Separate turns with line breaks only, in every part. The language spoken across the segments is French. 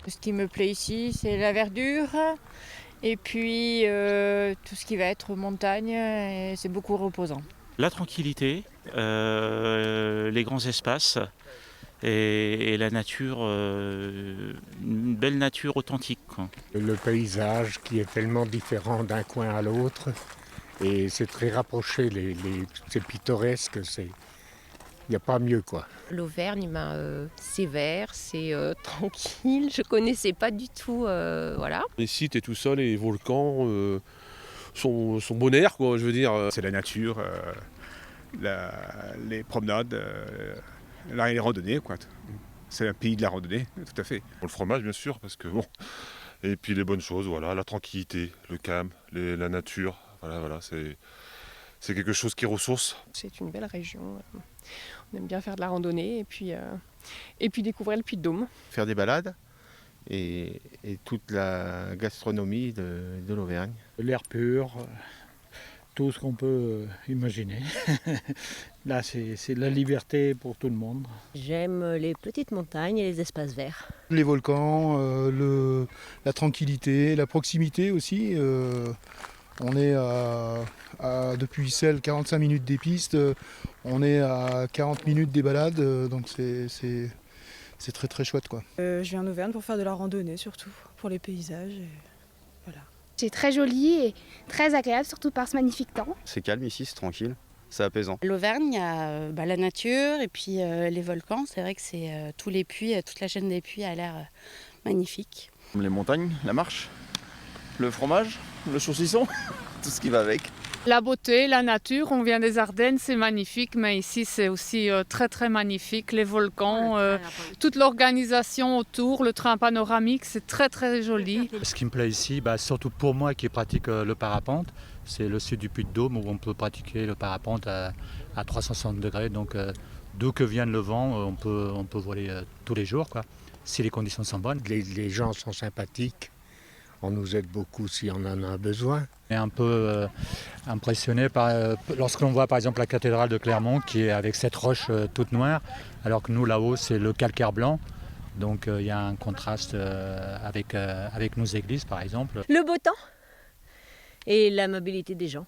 Ce qui me plaît ici, c'est la verdure et puis tout ce qui va être montagne, et c'est beaucoup reposant.
La tranquillité, les grands espaces et la nature, une belle nature authentique, quoi.
Le paysage qui est tellement différent d'un coin à l'autre et c'est très rapproché, c'est pittoresque, il n'y a pas mieux quoi.
L'Auvergne, c'est vert, c'est tranquille. Je connaissais pas du tout, voilà.
Les sites et tout ça, les volcans sont bon air, quoi, je veux dire.
C'est la nature, les promenades, les randonnées, quoi. C'est un pays de la randonnée, tout à fait.
Le fromage, bien sûr, parce que bon. Et puis les bonnes choses, voilà, la tranquillité, le calme, la nature, voilà, c'est quelque chose qui ressource.
C'est une belle région. On aime bien faire de la randonnée et puis découvrir le Puy-de-Dôme.
Faire des balades et toute la gastronomie de l'Auvergne.
L'air pur, tout ce qu'on peut imaginer. Là, c'est de la liberté pour tout le monde.
J'aime les petites montagnes et les espaces verts.
Les volcans, la tranquillité, la proximité aussi. On est depuis Ussel, 45 minutes des pistes, on est à 40 minutes des balades, donc c'est très très chouette, quoi.
Je viens en Auvergne pour faire de la randonnée surtout, pour les paysages. Voilà.
C'est très joli et très agréable, surtout par ce magnifique temps.
C'est calme ici, c'est tranquille, c'est apaisant.
L'Auvergne, il y a la nature et puis les volcans. C'est vrai que c'est tous les puits, toute la chaîne des puits a l'air magnifique.
Les montagnes, la marche, le fromage, le saucisson, tout ce qui va avec.
La beauté, la nature, on vient des Ardennes, c'est magnifique, mais ici c'est aussi très très magnifique. Les volcans, toute l'organisation autour, le train panoramique, c'est très très joli.
Ce qui me plaît ici, surtout pour moi qui pratique le parapente, c'est le sud du Puy-de-Dôme où on peut pratiquer le parapente à 360 degrés. Donc d'où que vienne le vent, on peut voler tous les jours, quoi, si les conditions sont bonnes.
Les gens sont sympathiques. On nous aide beaucoup si on en a besoin.
On est un peu impressionné lorsque l'on voit par exemple la cathédrale de Clermont qui est avec cette roche toute noire, alors que nous là-haut c'est le calcaire blanc. Donc il y a un contraste avec nos églises par exemple.
Le beau temps et l'amabilité des gens.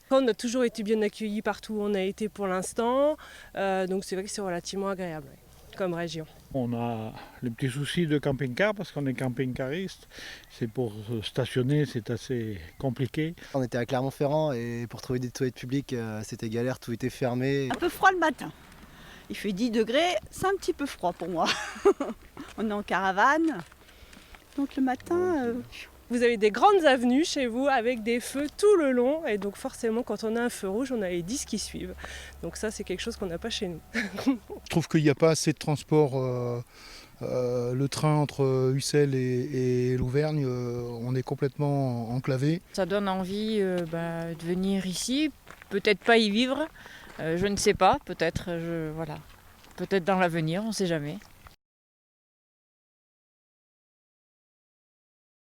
On a toujours été bien accueillis partout où on a été pour l'instant, donc c'est vrai que c'est relativement agréable comme région.
On a le petit souci de camping-car parce qu'on est camping-cariste. C'est pour stationner, c'est assez compliqué.
On était à Clermont-Ferrand et pour trouver des toilettes publiques, c'était galère, tout était fermé.
Un peu froid le matin. Il fait 10 degrés, c'est un petit peu froid pour moi. On est en caravane, donc le matin...
Vous avez des grandes avenues chez vous avec des feux tout le long et donc forcément quand on a un feu rouge on a les 10 qui suivent. Donc ça c'est quelque chose qu'on n'a pas chez nous.
Je trouve qu'il n'y a pas assez de transport. Le train entre Ussel et l'Auvergne, on est complètement enclavé.
Ça donne envie de venir ici, peut-être pas y vivre, je ne sais pas, peut-être dans l'avenir, on ne sait jamais.